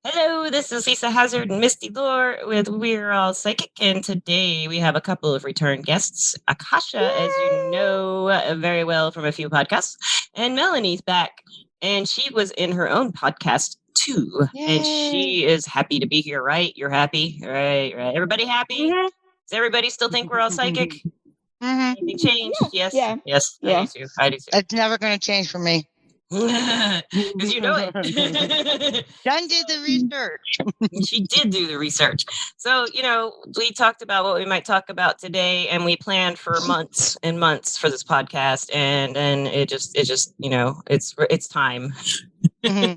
Hello, this is Lisa Hazard and Misty Lore with We're All Psychic, and today we have a couple of return guests. Akasha, as you know very well from a few podcasts, and Melanie's back, and she was in her own podcast too, and she is happy to be here, right? You're happy? Right. Everybody happy? Mm-hmm. Does everybody still think we're all psychic? Anything changed? Yes. Yeah. I do too. It's never going to change for me. Because you know it. Done did the research. She did do the research. So, we talked about what we might talk about today, and we planned for months and months for this podcast, and then it just it's time. Today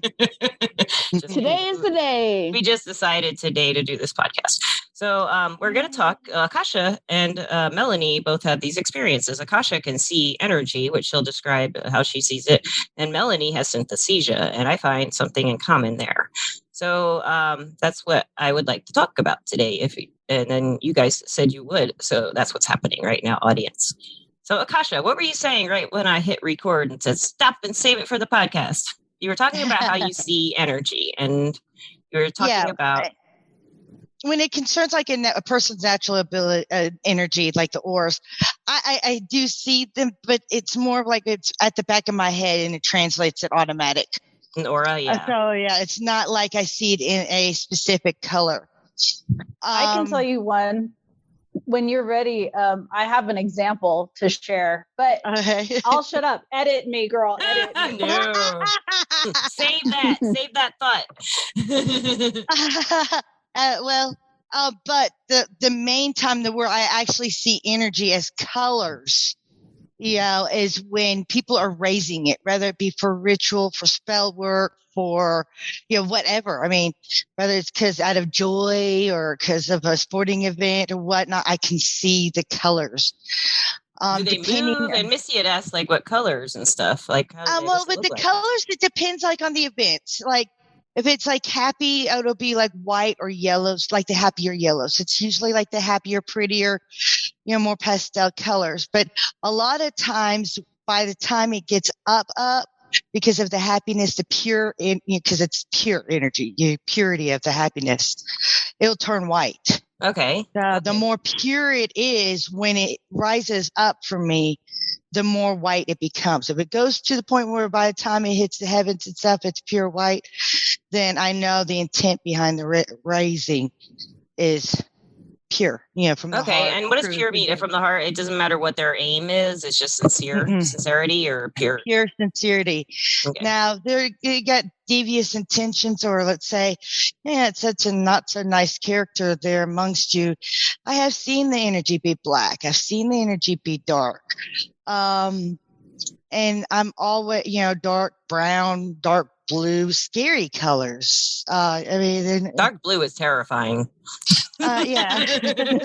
is the day. We just decided today to do this podcast. So we're going to talk. Akasha and Melanie both have these experiences. Akasha can see energy, which she'll describe how she sees it. And Melanie has synesthesia, and I find something in common there. So that's what I would like to talk about today. And then you guys said you would. So that's what's happening right now, audience. So Akasha, what were you saying right when I hit record and said, stop and save it for the podcast? You were talking about how you see energy, and you were talking about... When it concerns like a person's natural ability, energy, like the auras, I do see them, but it's more like it's at the back of my head and it translates it automatic. An aura, yeah. So it's not like I see it in a specific color. I can tell you one. When you're ready, I have an example to share, but I'll shut up. Edit me, girl. Edit me. No. Save that thought. But the main time where I actually see energy as colors, is when people are raising it, whether it be for ritual, for spell work, for, whatever. I mean, whether it's because out of joy or because of a sporting event or whatnot, I can see the colors. Do they move? And Missy had asked, like, what colors and stuff. Like, with the colors, it depends, like, on the events. Like, if it's like happy, it'll be like white or yellows, like the happier yellows. It's usually like the happier, prettier, more pastel colors. But a lot of times, by the time it gets up, because of the happiness, the pure, because it's pure energy, the purity of the happiness, it'll turn white. Okay. The more pure it is, when it rises up for me, the more white it becomes. If it goes to the point where by the time it hits the heavens and stuff, it's pure white, then I know the intent behind the raising is pure, from the heart. Okay, and what does pure mean? From the heart, it doesn't matter what their aim is. It's just sincerity or pure? Pure sincerity. Okay. Now, you got devious intentions, or let's say, it's such a not so nice character there amongst you. I have seen the energy be black. I've seen the energy be dark. And I'm always, dark brown, dark blue, scary colors. Dark blue is terrifying. Yeah. Seeing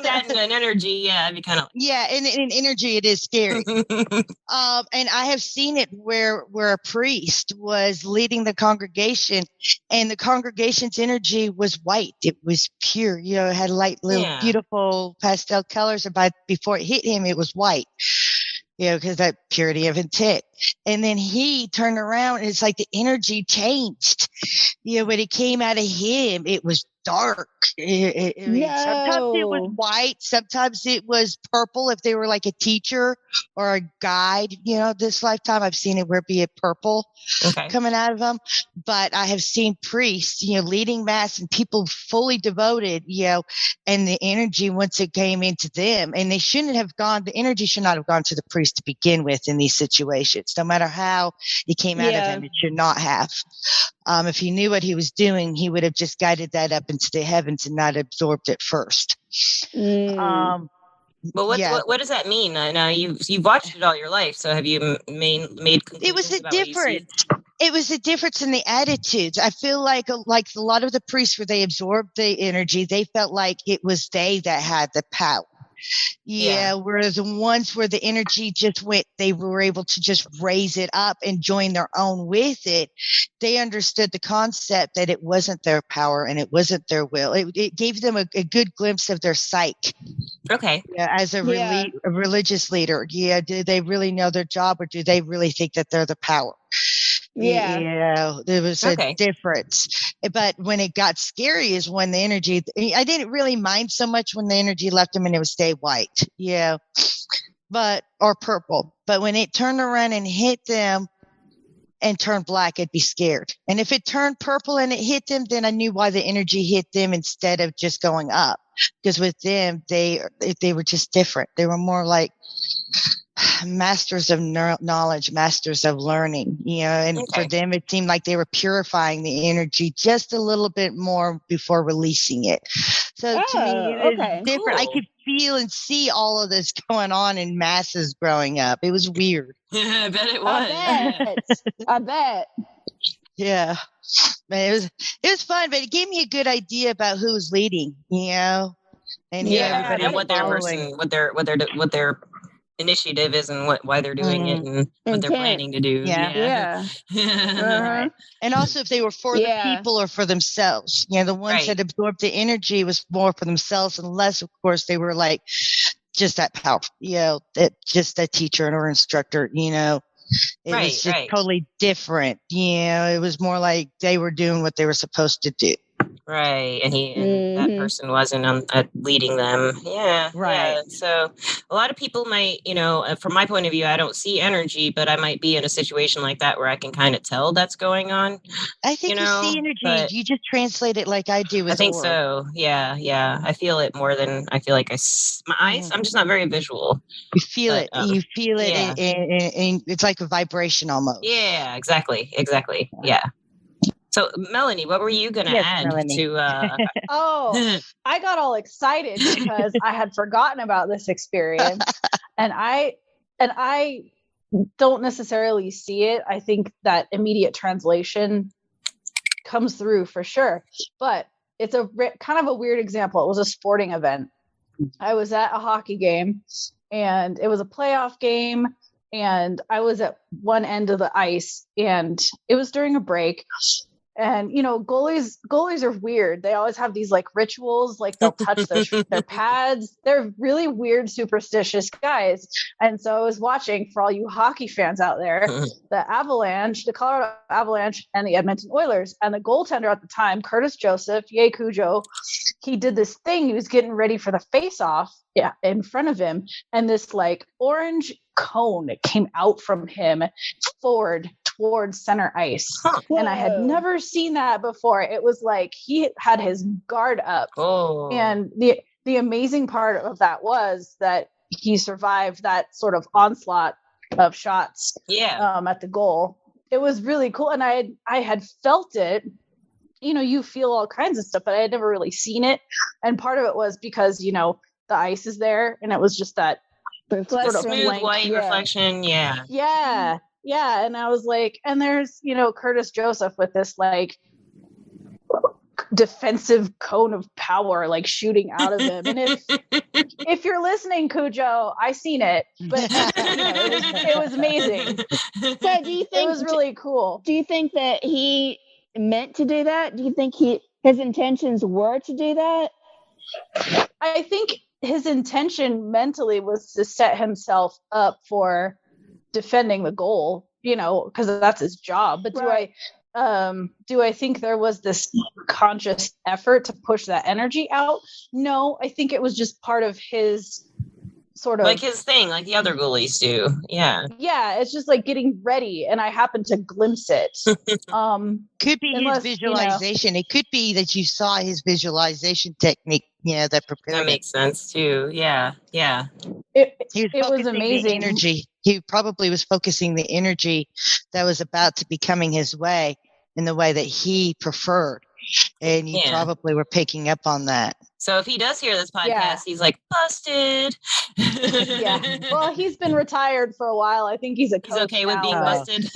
that in an energy, it'd be kind of... Yeah, in energy, it is scary. And I have seen it where a priest was leading the congregation, and the congregation's energy was white. It was pure. It had light, little, beautiful pastel colors. And before it hit him, it was white. Because that purity of intent. And then he turned around, and it's like the energy changed. When it came out of him, it was dark. Sometimes it was white. Sometimes it was purple if they were like a teacher or a guide. This lifetime I've seen it where it be a purple coming out of them. But I have seen priests, leading mass and people fully devoted, and the energy once it came into them, and they shouldn't have gone, the energy should not have gone to the priest to begin with in these situations. No matter how it came out of him, it should not have. If he knew what he was doing, he would have just guided that up into the heavens and not absorbed it first. Well, what does that mean? Now you've watched it all your life, so have you made conclusions? It was a difference. It was a difference in the attitudes. I feel like a lot of the priests, where they absorbed the energy, they felt like it was they that had the power. Whereas the ones where the energy just went, they were able to just raise it up and join their own with it. They understood the concept that it wasn't their power and it wasn't their will. It gave them a good glimpse of their psyche. Okay. As a religious leader. Do they really know their job, or do they really think that they're the power? Yeah. You know, there was a difference. But when it got scary is when the energy, I didn't really mind so much when the energy left him and it would stay white. Yeah. Or purple. But when it turned around and hit them and turned black, I'd be scared. And if it turned purple and it hit them, then I knew why the energy hit them instead of just going up. Because with them, they were just different. They were more like masters of knowledge, masters of learning, you know, and for them, it seemed like they were purifying the energy just a little bit more before releasing it. So to me, it was different. Cool. I could feel and see all of this going on in masses growing up. It was weird. I bet it was. I bet. Yeah. Man, it was fun, but it gave me a good idea about who was leading, you know, and and what their initiative is and why they're doing it and what they're planning to do. Yeah. Right. And also if they were for the people or for themselves. You know, the ones that absorbed the energy was more for themselves, unless of course they were like just that powerful, you know, just a teacher or instructor, you know. It was just totally different. You know, it was more like they were doing what they were supposed to do. Right. And that person wasn't leading them. Yeah. Right. Yeah. So a lot of people might, you know, from my point of view, I don't see energy, but I might be in a situation like that where I can kind of tell that's going on. I think you see energy. You just translate it like I do with I think so. Yeah. Yeah. I feel it more than I feel like my eyes, I'm just not very visual. You feel it. You feel it. And it's like a vibration almost. Yeah, exactly. Exactly. Yeah. So, Melanie, what were you going to add to? I got all excited because I had forgotten about this experience, and I don't necessarily see it. I think that immediate translation comes through for sure, but it's a kind of a weird example. It was a sporting event. I was at a hockey game, and it was a playoff game, and I was at one end of the ice, and it was during a break. And, you know, goalies are weird. They always have these like rituals, like they'll touch their pads. They're really weird, superstitious guys. And so I was watching, for all you hockey fans out there, the Colorado Avalanche and the Edmonton Oilers. And the goaltender at the time, Curtis Joseph, yay Cujo, he did this thing. He was getting ready for the face-off in front of him. And this like orange cone came out from him forward towards center ice. And I had never seen that before. It was like he had his guard up. And the amazing part of that was that he survived that sort of onslaught of shots at the goal. It was really cool. And I had felt it. You know, you feel all kinds of stuff, but I had never really seen it. And part of it was because, you know, the ice is there and it was just that sort of smooth white reflection. Yeah. And I was like, and there's, you know, Curtis Joseph with this like defensive cone of power, like shooting out of him. And if you're listening, Cujo, I seen it, but you know, it was amazing. So do you think it was really cool? Do you think that he meant to do that? Do you think his intentions were to do that? I think his intention mentally was to set himself up for defending the goal, you know, because that's his job. But do I think there was this conscious effort to push that energy out? No, I think it was just part of his sort of like his thing, like the other goalies do. Yeah, it's just like getting ready, and I happened to glimpse it. Could be his visualization. You know, it could be that you saw his visualization technique. Yeah, that prepared. That makes sense too. Yeah. It was amazing. The energy. He probably was focusing the energy that was about to be coming his way in the way that he preferred, and you probably were picking up on that. So if he does hear this podcast, he's like, busted. Well, he's been retired for a while. I think he's okay with being busted.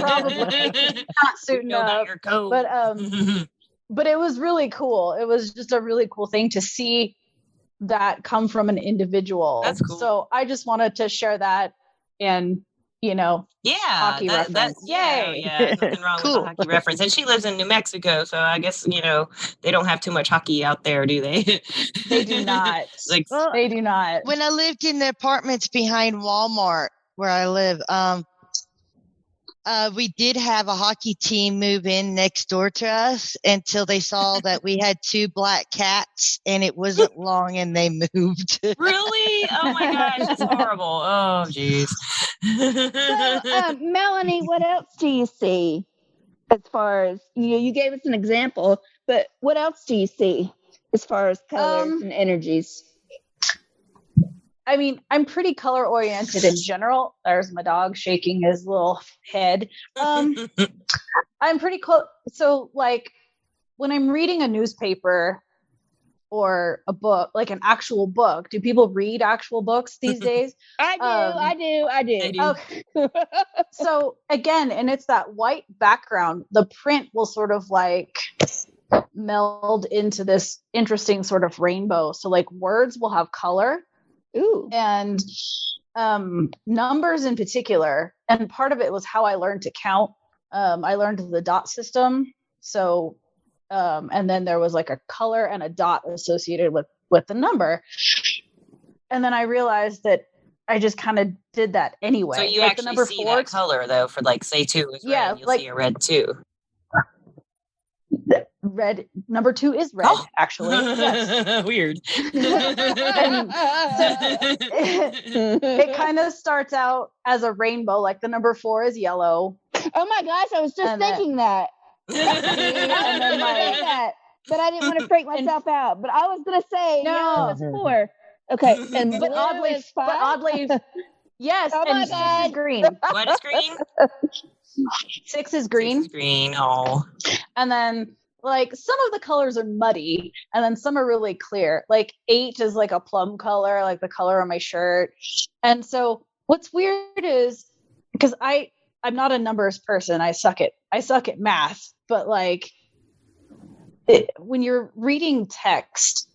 Probably not suiting up. Your coat. But it was really cool. It was just a really cool thing to see that come from an individual. That's cool. So I just wanted to share that, and you know, hockey reference. Yay! Yeah, nothing wrong with a hockey reference. And she lives in New Mexico, so I guess, you know, they don't have too much hockey out there, do they? They do not. They do not. When I lived in the apartments behind Walmart where I live, We did have a hockey team move in next door to us until they saw that we had 2 black cats, and it wasn't long and they moved. Really? Oh my gosh, that's horrible. Oh, jeez. So, Melanie, what else do you see? As far as you gave us an example, but what else do you see as far as colors and energies? I mean, I'm pretty color oriented in general. There's my dog shaking his little head. I'm pretty close. So, like, when I'm reading a newspaper or a book, like an actual book, do people read actual books these days? I do. Okay. So again, and it's that white background, the print will sort of like meld into this interesting sort of rainbow. So like words will have color. Ooh. And numbers in particular. And part of it was how I learned to count. I learned the dot system. So and then there was like a color and a dot associated with the number. And then I realized that I just kind of did that anyway. So you like actually the number see 4, that color though, for like say 2 is red, you'll see a red 2. Red, number 2 is red, actually. Yes. Weird. It kind of starts out as a rainbow, like the number 4 is yellow. Oh my gosh, I was just thinking that. And then that. But I didn't want to freak myself out. But I was gonna say No. it's 4. Okay, and But blue oddly, is 5. yes, Oh and my 6 God. is green. What is green? 6 is green. 6 is green. Oh. And then like some of the colors are muddy and then some are really clear. Like 8 is like a plum color, like the color on my shirt. And so what's weird is because I'm not a numbers person. I suck at math, but like when you're reading text,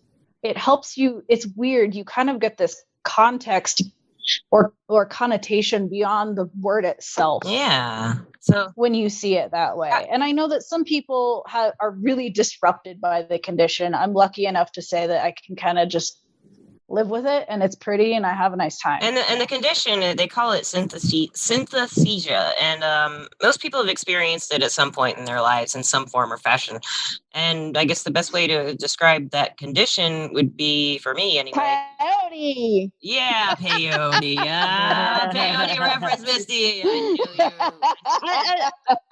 it helps you. It's weird. You kind of get this context or connotation beyond the word itself. Yeah. So when you see it that way. And I know that some people are really disrupted by the condition. I'm lucky enough to say that I can kind of just live with it and it's pretty and I have a nice time. And the condition, they call it synesthesia. And most people have experienced it at some point in their lives in some form or fashion. And I guess the best way to describe that condition would be, for me anyway. Peyote. Yeah, peyote. Peyote reference, Misty. I knew you.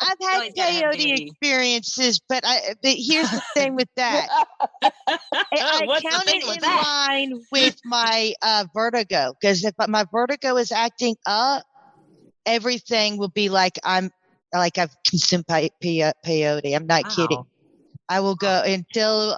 I've had peyote experiences, but here's the thing with that. I count it in line with my vertigo, because if my vertigo is acting up, everything will be like I've consumed peyote. I'm not kidding. I will go until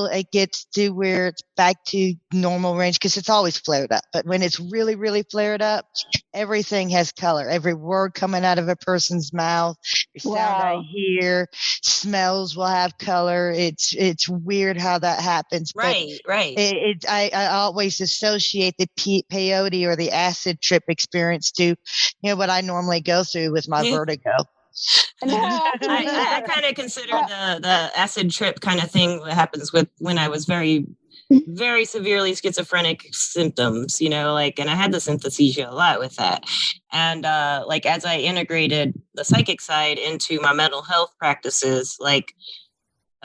it gets to where it's back to normal range, because it's always flared up. But when it's really, really flared up, everything has color. Every word coming out of a person's mouth, every sound I hear, smells will have color. It's weird how that happens. Right. I always associate the peyote or the acid trip experience to, what I normally go through with my vertigo. I kind of consider the acid trip kind of thing that happens when I was very, very severely schizophrenic symptoms, and I had the synesthesia a lot with that. And as I integrated the psychic side into my mental health practices, I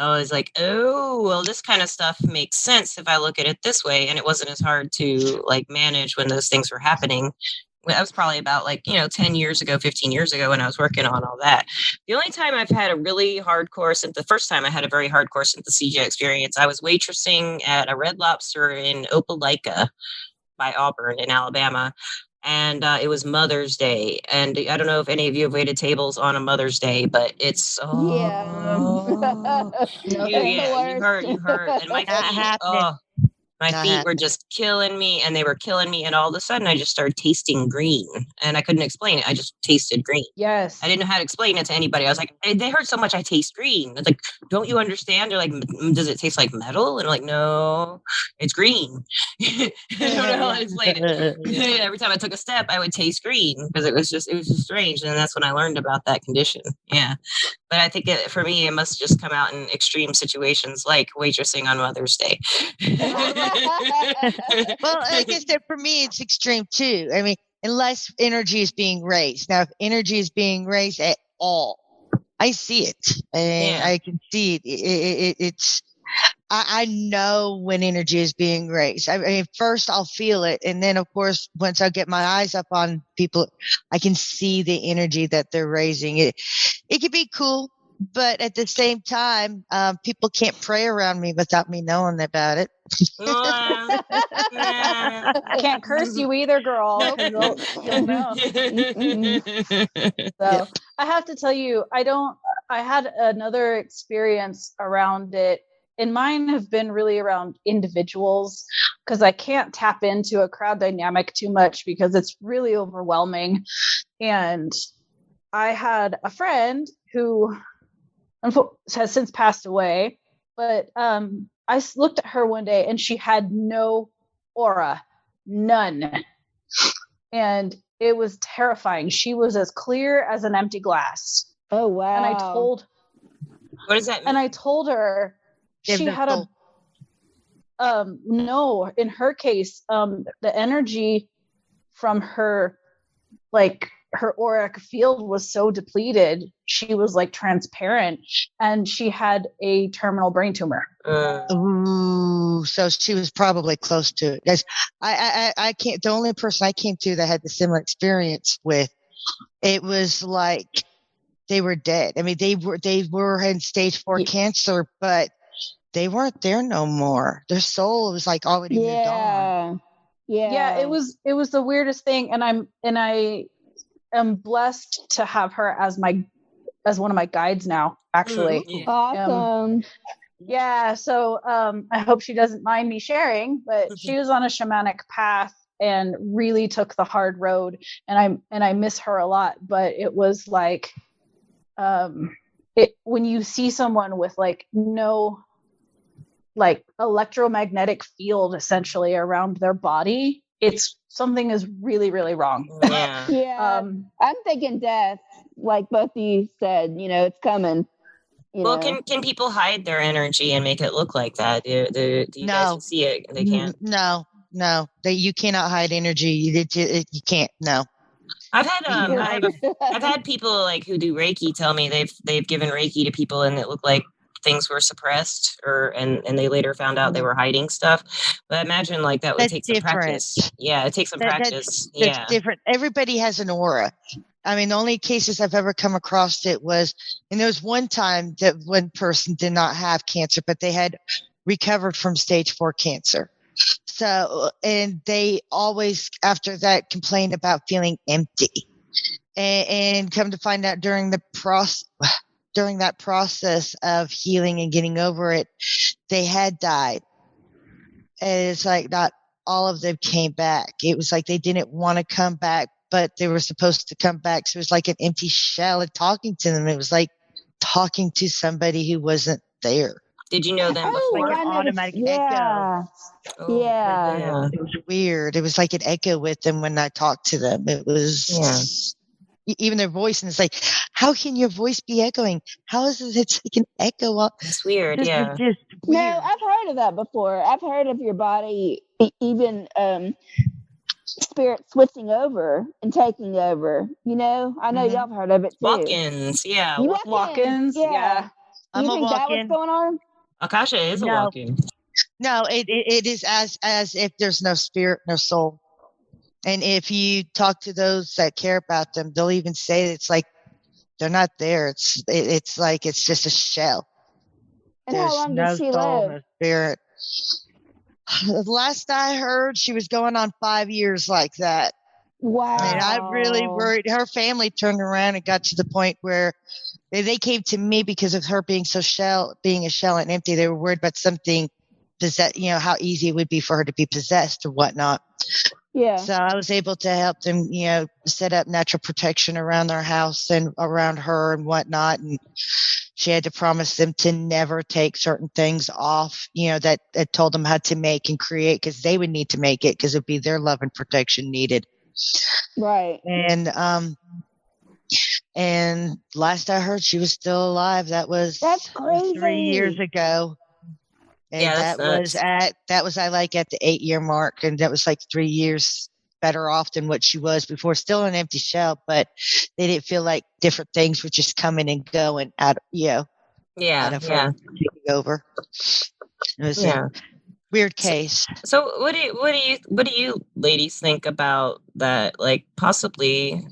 was like, oh, well, this kind of stuff makes sense if I look at it this way. And it wasn't as hard to manage when those things were happening. That was probably about 10 years ago, 15 years ago when I was working on all that. The only time I've had a really hardcore, the first time I had a very hardcore synesthesia experience, I was waitressing at a Red Lobster in Opelika by Auburn in Alabama. And it was Mother's Day. And I don't know if any of you have waited tables on a Mother's Day, but it's, you heard. And my feet were just killing me, and they were killing me. And all of a sudden, I just started tasting green, and I couldn't explain it. I just tasted green. Yes. I didn't know how to explain it to anybody. I was like, they heard so much I taste green. It's like, don't you understand? They're like, does it taste like metal? And I'm like, no, it's green. I don't know how to explain it. Every time I took a step, I would taste green because it was just strange. And that's when I learned about that condition. Yeah. But I think for me, it must just come out in extreme situations like waitressing on Mother's Day. Well, like I said, for me, it's extreme too. I mean, unless energy is being raised. Now, if energy is being raised at all, I see it, and I can see it. It's I know when energy is being raised. I mean, first I'll feel it, and then of course, once I get my eyes up on people, I can see the energy that they're raising. It can be cool, but at the same time, people can't pray around me without me knowing about it. Can't curse you either, girl. Nope. You'll know. So I have to tell you, I had another experience around it, and mine have been really around individuals, because I can't tap into a crowd dynamic too much because it's really overwhelming. And I had a friend who has since passed away, but I looked at her one day and she had no aura, none. And it was terrifying. She was as clear as an empty glass. Oh, wow. And I told, what does that mean? And I told her she had no, in her case, the energy from her, like, her auric field was so depleted, she was like transparent, and she had a terminal brain tumor. Ooh, so she was probably close to it. Guys, I can't. The only person I came to that had the similar experience with, it was like they were dead. I mean, they were in stage 4 cancer, but they weren't there no more. Their soul was like already moved on. Yeah. It was the weirdest thing, and I am blessed to have her as one of my guides now, actually. Awesome. So I hope she doesn't mind me sharing, but she was on a shamanic path and really took the hard road, and I miss her a lot. But it was like when you see someone with like no like electromagnetic field essentially around their body, it's something is really, really wrong. I'm thinking death, like both of you said, it's coming. Can people hide their energy and make it look like that? Do you guys see it? They can't. No. You cannot hide energy. You can't. No. I've had people like who do Reiki tell me they've given Reiki to people and it looked like things were suppressed, and they later found out they were hiding stuff. But I imagine like that would take some practice. Yeah, it takes some practice. That's different. Everybody has an aura. I mean, the only cases I've ever come across it was, and there was one time that one person did not have cancer, but they had recovered from stage 4 cancer. So, and they always after that complained about feeling empty, and come to find out during that process of healing and getting over it, they had died. And it's like not all of them came back. It was like they didn't want to come back, but they were supposed to come back. So it was like an empty shell, and talking to them, it was like talking to somebody who wasn't there. Did you know them before? Like an automatic echo. It was weird. It was like an echo with them when I talked to them. It was even their voice, and it's like, how can your voice be echoing? How is it? It's like an echo up. It's weird. Just weird. No, I've heard of that before. I've heard of your body, even spirit switching over and taking over. I know y'all have heard of it too. Walk-ins, walk-ins, yeah. You think that was going on? Akasha is a walk-in. No, it is as if there's no spirit, no soul. And if you talk to those that care about them, they'll even say it's like they're not there. It's like it's just a shell. And how long does she live? No spirit. Last I heard, she was going on 5 years like that. Wow. And I really worried. Her family turned around and got to the point where they came to me because of her being being a shell and empty. They were worried about something how easy it would be for her to be possessed or whatnot. Yeah. So I was able to help them, set up natural protection around their house and around her and whatnot. And she had to promise them to never take certain things off, that told them how to make and create, because they would need to make it because it'd be their love and protection needed. Right. And last I heard, she was still alive. That's crazy. 3 years ago. And that was at the 8-year mark, and that was like 3 years better off than what she was before. Still an empty shell, but they didn't feel like different things were just coming and going out of, out of her taking over. It was a weird case. So what do you ladies think about that? Like possibly,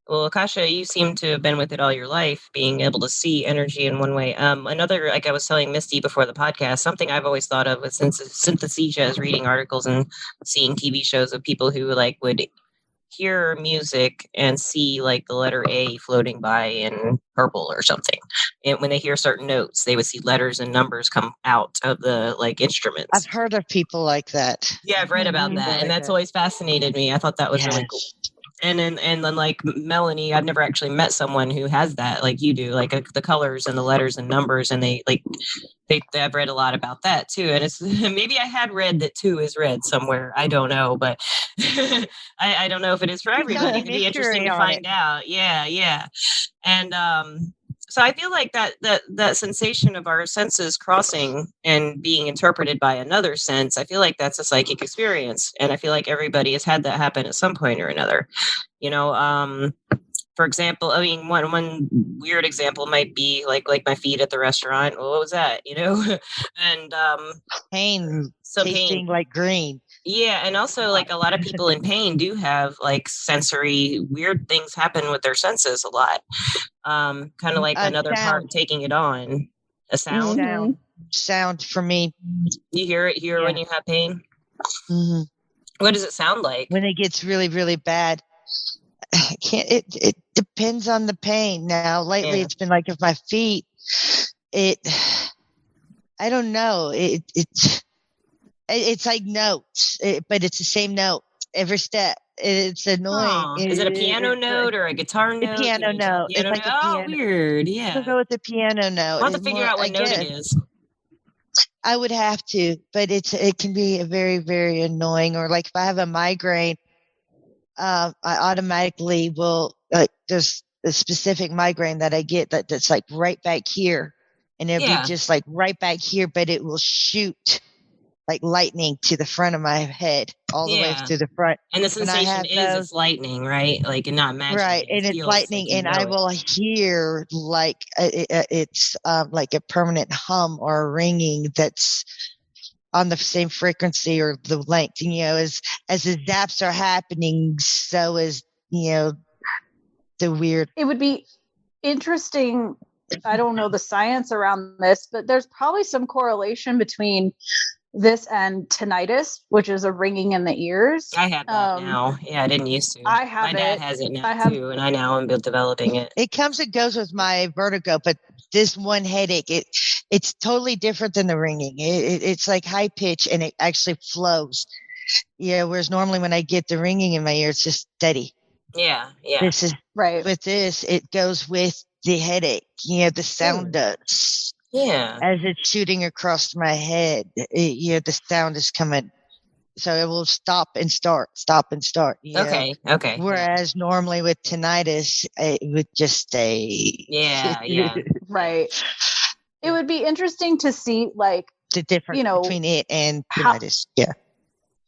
well, Akasha, you seem to have been with it all your life, being able to see energy in one way. Another, like I was telling Misty before the podcast, something I've always thought of with synesthesia is reading articles and seeing TV shows of people who like would hear music and see like the letter A floating by in purple or something. And when they hear certain notes, they would see letters and numbers come out of the like instruments. I've heard of people like that. Yeah, I've read about that. And that's always fascinated me. I thought that was really cool. And then like Melanie, I've never actually met someone who has that like you do, like the colors and the letters and numbers, and I've read a lot about that too. And it's maybe I had read that 2 is red somewhere. I don't know, but I don't know if it is for everybody. It'd be interesting to find out. Yeah. And so I feel like that sensation of our senses crossing and being interpreted by another sense, I feel like that's a psychic experience. And I feel like everybody has had that happen at some point or another. For example, I mean, one weird example might be like my feet at the restaurant. Well, what was that? And pain, tasting pain. Like green. Yeah, and also like a lot of people in pain do have like sensory weird things happen with their senses a lot. Kind of like another part taking it on. A sound. Mm-hmm. Sound for me. You hear it here when you have pain. Mm-hmm. What does it sound like when it gets really, really bad? It depends on the pain. Now, lately, it's been like if my feet. I don't know. It's like notes, but it's the same note every step. It's annoying. Is it a piano note or a guitar note? A piano note. It's like a piano. Weird. Yeah. I'll go with the piano note. I'll have to figure out what note it is. I would have to, but it can be very, very annoying. Or like if I have a migraine, I automatically will. There's a specific migraine that I get that's like right back here, and it'll be just like right back here, but it will shoot like lightning to the front of my head, all the way to the front. And the sensation it's lightning, right? Like, and not magic. Right, and it's lightning, and I will hear like it's like a permanent hum or a ringing that's on the same frequency or the length. As the zaps are happening, so is the weird. It would be interesting. I don't know the science around this, but there's probably some correlation between this and tinnitus, which is a ringing in the ears. I have that now. Yeah, I didn't used to. I have My dad has it now too, and I now am developing it. It comes and goes with my vertigo, but this one headache, it's totally different than the ringing. It's like high pitch and it actually flows. Yeah, whereas normally when I get the ringing in my ear, it's just steady. Yeah. This is right. With this, it goes with the headache. The sound does. Yeah. As it's shooting across my head, the sound is coming. So it will stop and start. Okay. Whereas normally with tinnitus, it would just stay. Yeah. Right. It would be interesting to see like the difference between it and tinnitus.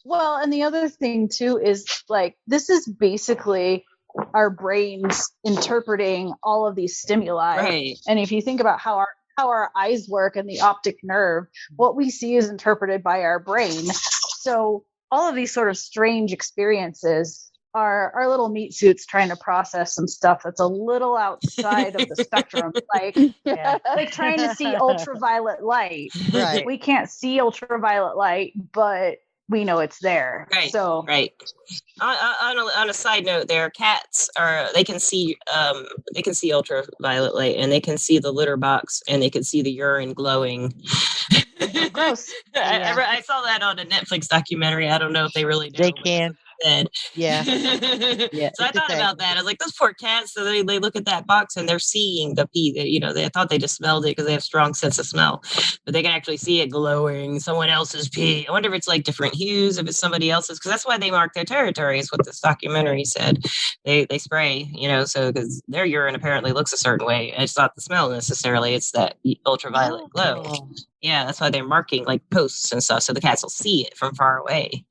Well, and the other thing too is like this is basically our brains interpreting all of these stimuli. Right. And if you think about how our eyes work and the optic nerve, what we see is interpreted by our brain. So all of these sort of strange experiences are our little meat suits trying to process some stuff that's a little outside of the spectrum, like trying to see ultraviolet light. Right. We can't see ultraviolet light, but we know it's there. Right. So right. On a side note, there cats they can see ultraviolet light, and they can see the litter box, and they can see the urine glowing. Gross. I saw that on a Netflix documentary. I don't know if they really know. They can. Yeah. So I thought about that. I was like, those poor cats. So they look at that box and they're seeing the pee. They thought they just smelled it because they have strong sense of smell, but they can actually see it glowing. Someone else's pee. I wonder if it's like different hues, if it's somebody else's, because that's why they mark their territory. Is what this documentary said. They spray, so because their urine apparently looks a certain way. It's not the smell necessarily. It's that ultraviolet glow. Yeah, that's why they're marking like posts and stuff, so the cats will see it from far away.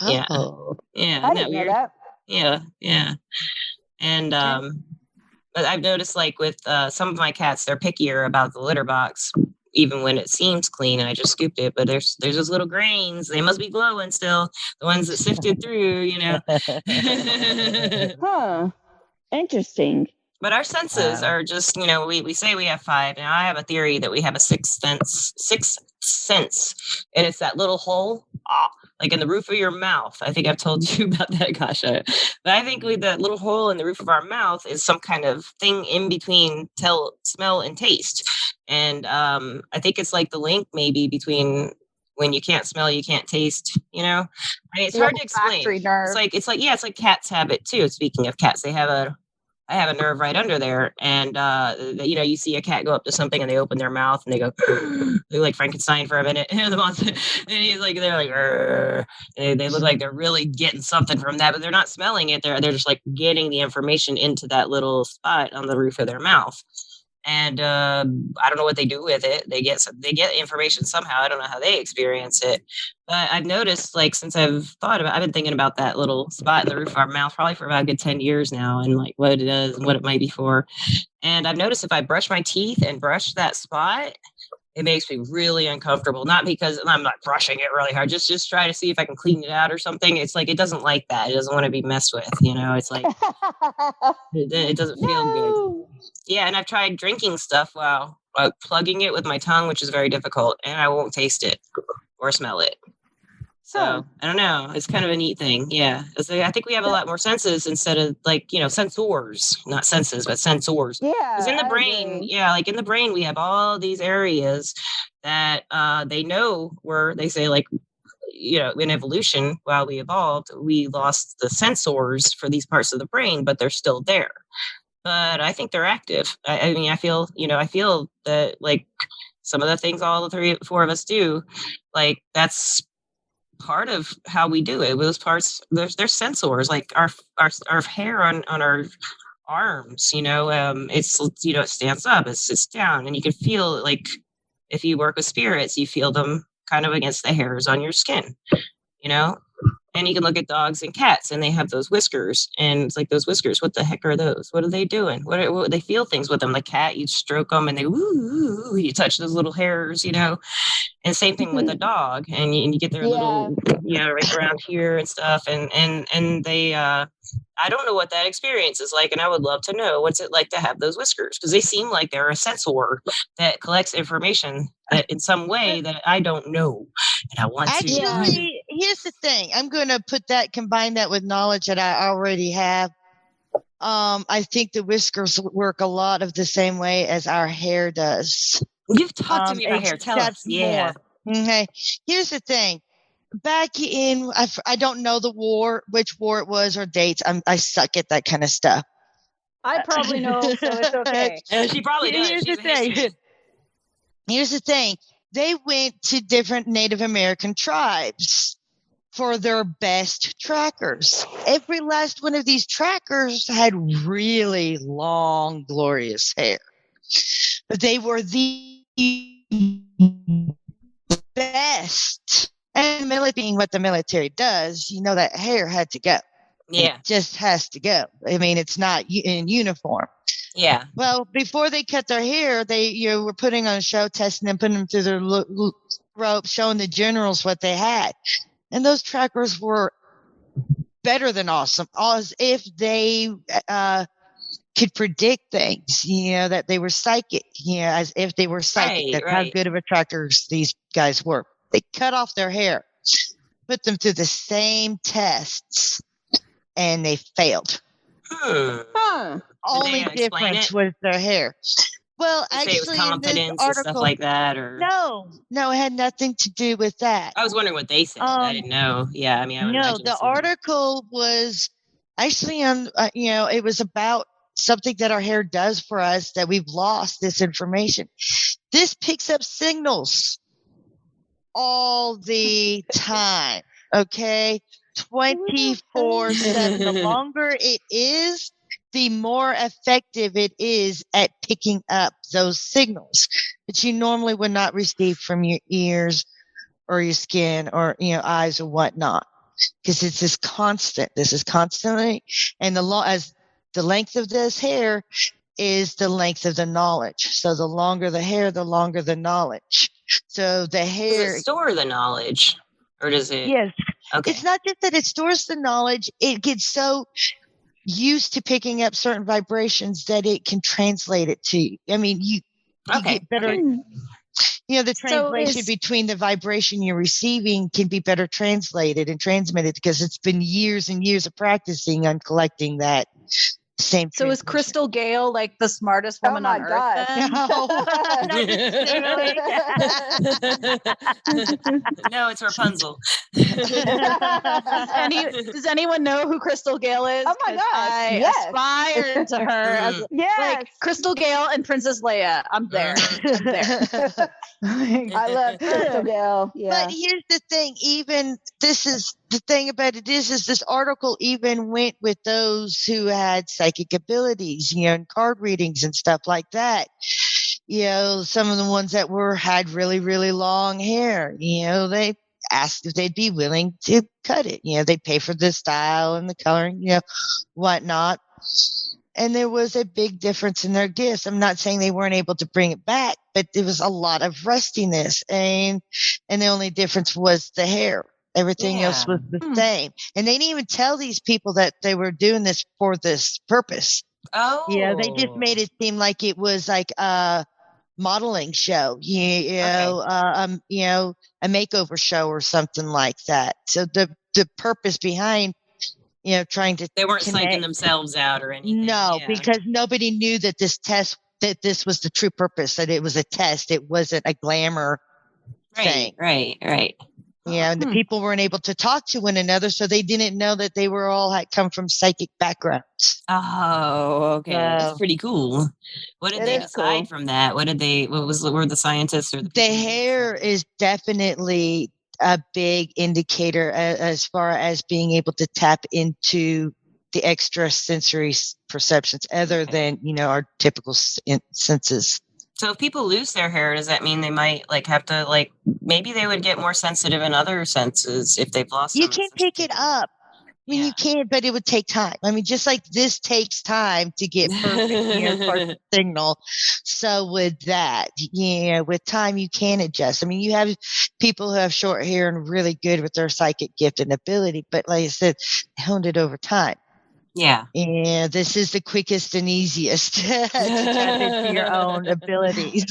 Yeah. Oh. Yeah. I Isn't that didn't know weird? that. Yeah. Yeah. And but I've noticed like with some of my cats, they're pickier about the litter box, even when it seems clean. And I just scooped it, but there's those little grains. They must be glowing still. The ones that sifted through, you know. Huh. Interesting. But our senses Wow. are just, you know, we say we have five. Now I have a theory that we have a sixth sense, and it's that little hole, like in the roof of your mouth. I think I've told you about that, Akasha. But I think with that little hole in the roof of our mouth is some kind of thing in between smell and taste. And I think it's like the link maybe between when you can't smell, you can't taste, you know? I mean, it's hard to explain. Olfactory nerve. It's like cats have it too. Speaking of cats, I have a nerve right under there, and you know, you see a cat go up to something and they open their mouth and they go, they like Frankenstein for a minute, and he's like, they're like, and they look like they're really getting something from that, but they're not smelling it. They're just like getting the information into that little spot on the roof of their mouth. And I don't know what they do with it. They get information somehow. I don't know how they experience it, but I've noticed, like, since I've been thinking about that little spot in the roof of our mouth probably for about a good 10 years now, and like what it does and what it might be for. And I've noticed if I brush my teeth and brush that spot, it makes me really uncomfortable. Not because I'm not brushing it really hard, just try to see if I can clean it out or something. It's like it doesn't like that. It doesn't want to be messed with, you know. It's like it doesn't feel good. Yeah, and I've tried drinking stuff while plugging it with my tongue, which is very difficult, and I won't taste it or smell it. So I don't know. It's kind of a neat thing. Yeah, I think we have a lot more senses instead of, like, you know, sensors, not senses, but sensors. Yeah. Because in the brain, like in the brain, we have all these areas that they know where they say, like, you know, in evolution, while we evolved, we lost the sensors for these parts of the brain, but they're still there. But I think they're active. I mean, I feel that, like, some of the things all the four of us do, like, that's part of how we do it. Those parts, there's sensors, like our hair on our arms, you know, it's, you know, it stands up, it sits down, and you can feel, like, if you work with spirits, you feel them kind of against the hairs on your skin, you know. And you can look at dogs and cats, and they have those whiskers, and it's like, those whiskers, what the heck are those? What are they doing? What they feel things with them. The cat, you stroke them, and they woo, you touch those little hairs, you know. And same thing with a dog, and you get their little, you know, right around here and stuff, and they I don't know what that experience is like, and I would love to know what's it like to have those whiskers, because they seem like they're a sensor that collects information that in some way that I don't know, and I want to. Actually, here's the thing. I'm going to combine that with knowledge that I already have. I think the whiskers work a lot of the same way as our hair does. You've talked to me about hair. Tell us. Yeah. Okay. Here's the thing. Back in, I don't know which war it was or dates. I suck at that kind of stuff. I probably know, so it's okay. She probably does. Here's the thing. They went to different Native American tribes for their best trackers. Every last one of these trackers had really long, glorious hair. But they were the best. And being what the military does, you know, that hair had to go. Yeah. It just has to go. I mean, it's not in uniform. Yeah. Well, before they cut their hair, they were putting on a show, testing them, putting them through their rope, showing the generals what they had. And those trackers were better than awesome, as if they could predict things, you know, that they were psychic, you know, as if they were psychic. That's how good of a trackers these guys were. They cut off their hair, put them through the same tests, and they failed. Only difference was their hair. Well, actually, it was confidence and stuff like that, or no, it had nothing to do with that. I was wondering what they said. I didn't know. Yeah, I mean, the article was actually on. You know, it was about something that our hair does for us that we've lost this information. This picks up signals all the time. Okay, 24/7. The longer it is, the more effective it is at picking up those signals that you normally would not receive from your ears or your skin or, you know, eyes or whatnot. because it's this constant. This is constantly, and as the length of this hair is the length of the knowledge. So the longer the hair, the longer the knowledge. So the hair. Does it store the knowledge, or does it? Yes. Okay. It's not just that it stores the knowledge. It gets so used to picking up certain vibrations that it can translate it to you. I mean, you get better. Okay. The translation between the vibration you're receiving can be better translated and transmitted because it's been years and years of practicing on collecting that same. So is Crystal Gale like the smartest woman on earth? Then? No, not necessarily. No, it's Rapunzel. Does anyone know who Crystal Gale is? Oh my gosh, I yes. aspire to her as like Crystal Gale and Princess Leia. I'm there. I'm there. I love Crystal Gale. Yeah. But here's the thing, this is the thing about it is this article even went with those who had psychic abilities, and card readings and stuff like that. Some of the ones that had really, really long hair, they asked if they'd be willing to cut it. They'd pay for the style and the coloring, whatnot. And there was a big difference in their gifts. I'm not saying they weren't able to bring it back, but there was a lot of rustiness, and the only difference was the hair. Everything else was the same. And they didn't even tell these people that they were doing this for this purpose. Oh. Yeah, they just made it seem like it was like a modeling show, a makeover show or something like that. So the purpose behind trying to they weren't psyching themselves out or anything. No, because nobody knew that this was the true purpose, that it was a test. It wasn't a glamour thing. Right. And the people weren't able to talk to one another, so they didn't know that they were all had come from psychic backgrounds. Oh, okay. That's pretty cool. What did they decide from that? Were the scientists or the hair is definitely a big indicator as far as being able to tap into the extrasensory perceptions other than, our typical senses. So if people lose their hair, does that mean they might have to maybe they would get more sensitive in other senses if they've lost? You can pick it up. I mean, you can, but it would take time. I mean, just like this takes time to get perfect signal. So with that, with time, you can adjust. I mean, you have people who have short hair and really good with their psychic gift and ability, but like I said, honed it over time. Yeah. Yeah, this is the quickest and easiest to tap into your own abilities.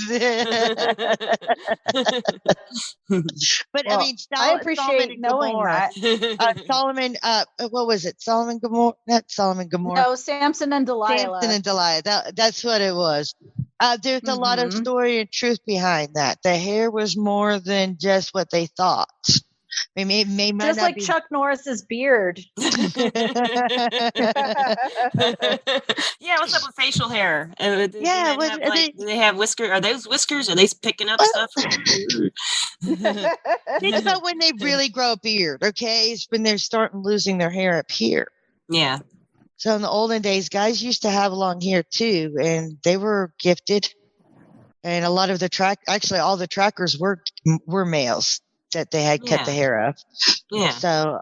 But I mean, I appreciate knowing that. Solomon, what was it? Solomon Gomorrah? Not Solomon Gomorrah. No, Samson and Delilah. Samson and Delilah. That's what it was. There's a lot of story and truth behind that. The hair was more than just what they thought. I mean, just like Chuck Norris's beard. Yeah, what's up with facial hair? Do they have whiskers? Are those whiskers? Are they picking up stuff? Think about when they really grow a beard, okay? It's when they're starting losing their hair up here. Yeah. So in the olden days, guys used to have long hair too, and they were gifted. And a lot of all the trackers were males that they had cut the hair off. Yeah. So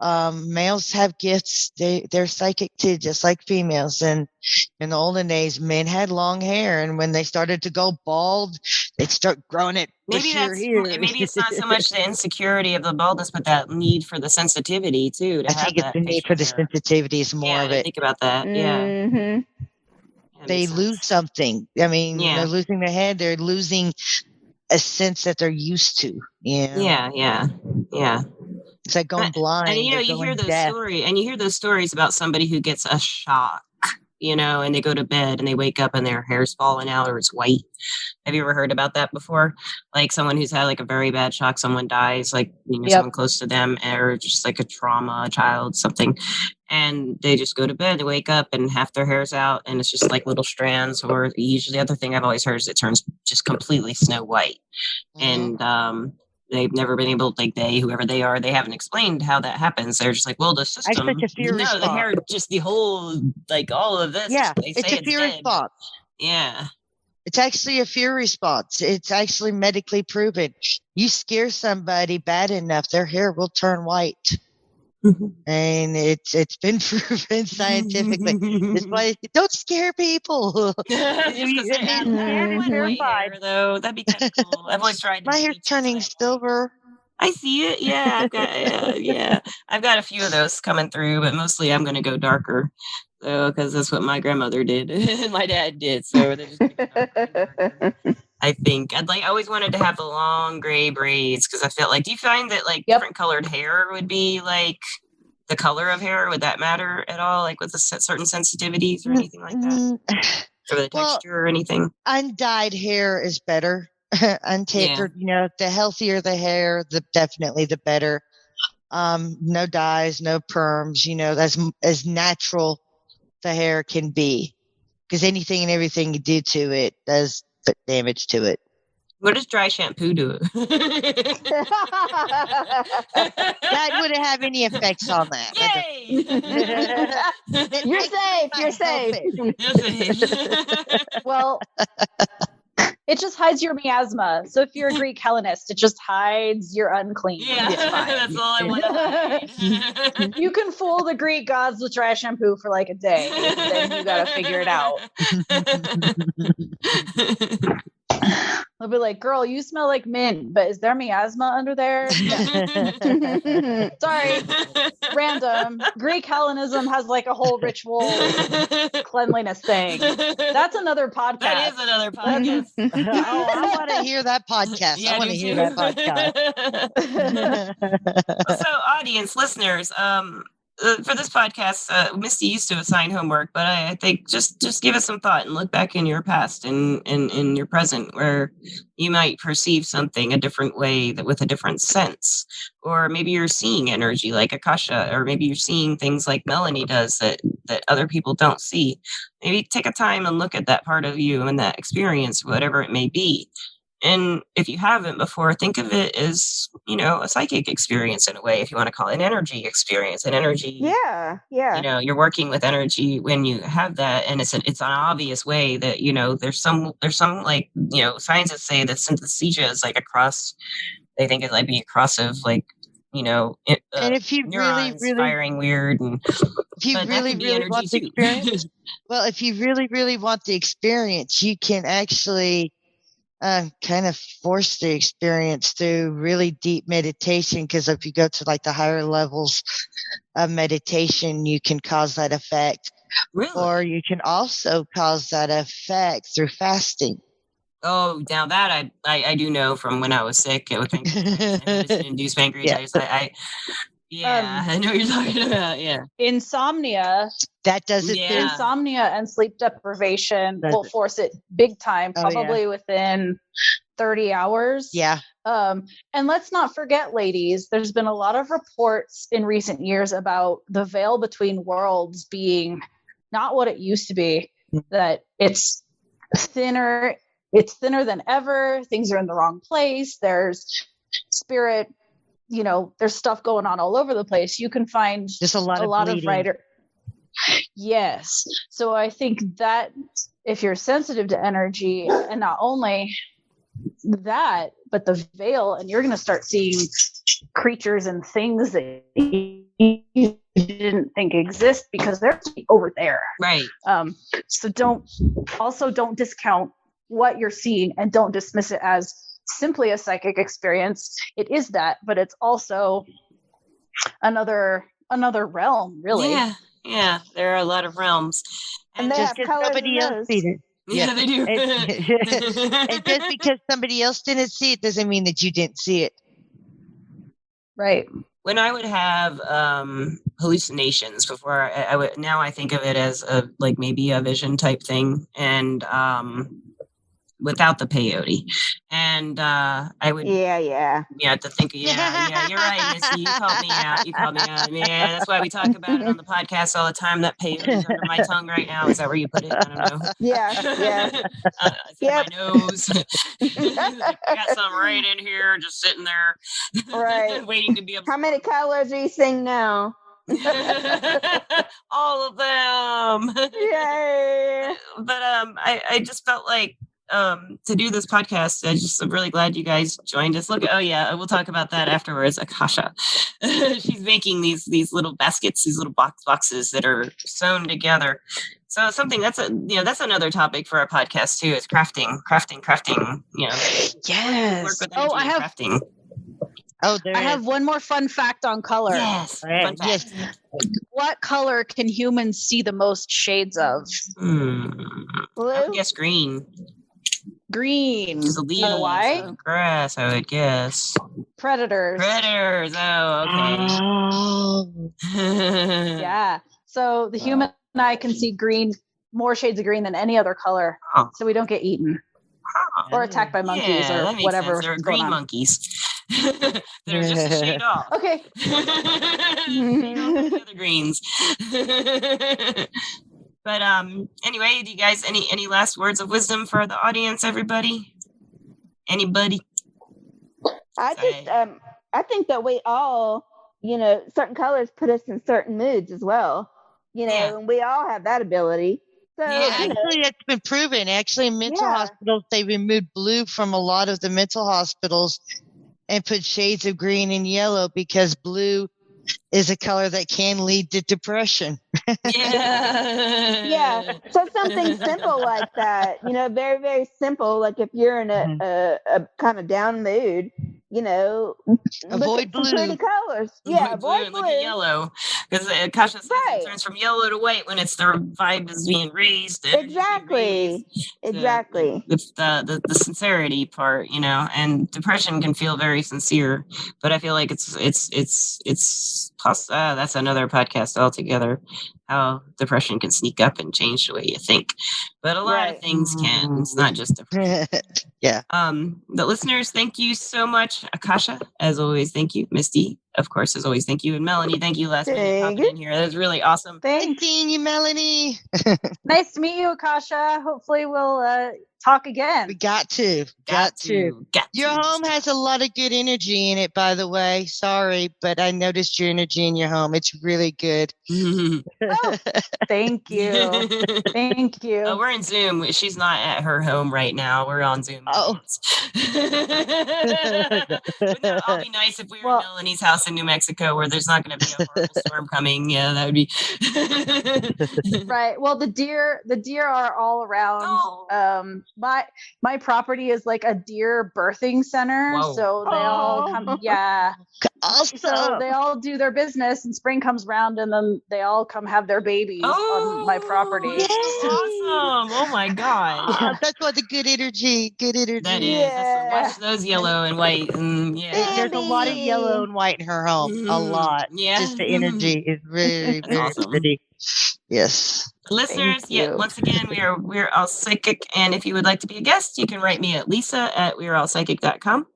males have gifts. They're psychic too, just like females. And in the olden days, men had long hair, and when they started to go bald, they'd start growing it. Maybe it's not so much the insecurity of the baldness, but that need for the sensitivity too. I think it's the need for the sensitivity is more of it. Think about that. Mm-hmm. Yeah. They lose something. I mean, they're losing their head. They're losing a sense that they're used to. Yeah. It's like going blind. And you hear those stories about somebody who gets a shock, and they go to bed and they wake up and their hair's falling out or it's white. Have you ever heard about that before? Like someone who's had a very bad shock, someone dies, someone close to them, or just a trauma, a child, something. And they just go to bed, they wake up and half their hair's out and it's just little strands. Or usually the other thing I've always heard is it turns just completely snow white. Mm-hmm. And they've never been able, whoever they are, they haven't explained how that happens. They're just the system. The hair, just the whole, all of this. Yeah, it's a fear response. Yeah. It's actually a fear response. It's actually medically proven. You scare somebody bad enough, their hair will turn white. And it's been proven scientifically. That's why don't scare people. White hair, though. That'd be kind of cool. I've always tried to My hair's turning silver. I see it. Yeah, I've got a few of those coming through, but mostly I'm going to go darker, because that's what my grandmother did and my dad did. So they're just darker and darker. I think I always wanted to have the long gray braids because I felt like. Do you find that different colored hair would be like the color of hair? Would that matter at all? Like with certain sensitivities or anything like that, or the texture or anything? Undyed hair is better. Untapered, the healthier the hair, definitely the better. No dyes, no perms, as natural the hair can be, because anything and everything you do to it does put damage to it. What does dry shampoo do? That wouldn't have any effects on that. Yay! You're safe. You're safe. Well, it just hides your miasma. So if you're a Greek Hellenist, it just hides your unclean. Yeah, that's all I want to hide. You can fool the Greek gods with dry shampoo for like a day. Then you got to figure it out. They'll be like, girl, you smell like mint, but is there miasma under there? No. Sorry. Random. Greek Hellenism has like a whole ritual cleanliness thing. That's another podcast. That is another podcast. I want to hear that podcast. Yeah, I want to hear that podcast. So, audience, listeners, for this podcast, Misty used to assign homework, but I think just give it some thought and look back in your past and in your present where you might perceive something a different way, that with a different sense, or maybe you're seeing energy like Akasha, or maybe you're seeing things like Melanie does that other people don't see. Maybe take a time and look at that part of you and that experience, whatever it may be. And if you haven't before, think of it as, a psychic experience in a way, if you want to call it an energy experience, an energy. Yeah. You're working with energy when you have that. And it's an obvious way that, there's some scientists say that synesthesia is like a cross. They think it might be a cross of and if you neurons really firing weird. And, if you really want the experience, well, if you really want the experience, you can actually kind of force the experience through really deep meditation, because if you go to like the higher levels of meditation, you can cause that effect. Really? Or you can also cause that effect through fasting. Oh, now that I do know from when I was sick with induced pancreatitis. Yeah. I know what you're talking about. Yeah. Insomnia. That does it. Yeah. Insomnia and sleep deprivation will force it big time, probably within 30 hours. Yeah. And let's not forget, ladies, there's been a lot of reports in recent years about the veil between worlds being not what it used to be, that it's thinner than ever. Things are in the wrong place. There's spirit, there's stuff going on all over the place. You can find just a lot of writer. Yes. So I think that if you're sensitive to energy, and not only that, but the veil, and you're going to start seeing creatures and things that you didn't think exist because they're over there. Right. So don't discount what you're seeing, and don't dismiss it as simply a psychic experience. It is that, but it's also another realm, really. Yeah, there are a lot of realms, and they have colors. Somebody else see it. Yeah, they do. And just because somebody else didn't see it doesn't mean that you didn't see it. Right. When I would have hallucinations before, I think of it as maybe a vision type thing, and without the peyote. And I would to think you're right, Missy, you called me out. Yeah, that's why we talk about it on the podcast all the time. That peyote is under my tongue right now. Is that where you put it? I don't know. Yeah. It's in my nose. I got some right in here just sitting there, right, waiting to be absorbed. How many colors are you seeing now? All of them. Yay. But I just felt like to do this podcast. I'm really glad you guys joined us. Look, oh yeah, we'll talk about that afterwards. Akasha, she's making these little baskets, these little boxes that are sewn together. So something that's another topic for our podcast too is crafting. Yes. Work with energy and crafting. I have one more fun fact on color. Yes. Fun fact. Yes. What color can humans see the most shades of? I Blue? would guess green. Green. The leaves, You know why? the grass, I would guess. Predators. Oh, okay. Yeah. So the human eye can see green, more shades of green than any other color. Oh. So we don't get eaten or attacked by monkeys or whatever. They're green monkeys. They're just a shade off. Okay. Shade off the other greens. But anyway, do you guys any last words of wisdom for the audience, everybody? Anybody? I think that we all, certain colors put us in certain moods as well. And we all have that ability. So, actually, that's been proven. Actually, in mental hospitals, they removed blue from a lot of the mental hospitals and put shades of green and yellow because blue is a color that can lead to depression. Yeah. So something simple like that, very, very simple. Like if you're in a kind of down mood, avoid blue. Pretty colors. Yeah, avoid blue. Look at yellow. Because Akasha says it turns from yellow to white when it's the vibe is being raised. Exactly. The sincerity part, and depression can feel very sincere, but I feel like it's plus that's another podcast altogether. How depression can sneak up and change the way you think, but a lot of things can. It's not just depression. Yeah. The listeners, thank you so much, Akasha. As always, thank you, Misty. Of course, as always, thank you, and Melanie. Thank you last minute popping in here. That was really awesome. Thanks. Seeing you, Melanie. Nice to meet you, Akasha. Hopefully, we'll talk again. We got to. Your home has a lot of good energy in it, by the way. Sorry, but I noticed your energy in your home. It's really good. Oh, thank you. Thank you. Oh, we're in Zoom. She's not at her home right now. We're on Zoom. Oh. Wouldn't that all be nice if we were in Melanie's house in New Mexico where there's not going to be a horrible storm coming? Yeah, that would be right. Well, the deer are all around. Oh. My property is like a deer birthing center. Whoa. So they all come. Yeah. Awesome. So they all do their business and spring comes around and then they all come have their babies on my property. Yes. Awesome. Oh my God. Yeah, that's what the good energy. That is. Yeah. Watch those yellow and white. And There's a lot of yellow and white in her home. A lot. Yeah. Just the energy is very, very awesome. pretty. Yes. Listeners, once again, we're all psychic. And if you would like to be a guest, you can write me at lisa@weareallpsychic.com.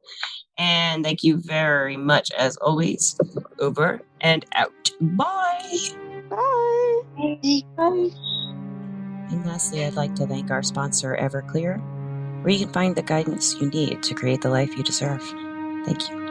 And thank you very much, as always. Over and out. Bye. Bye. Bye. And lastly, I'd like to thank our sponsor, Everclear, where you can find the guidance you need to create the life you deserve. Thank you.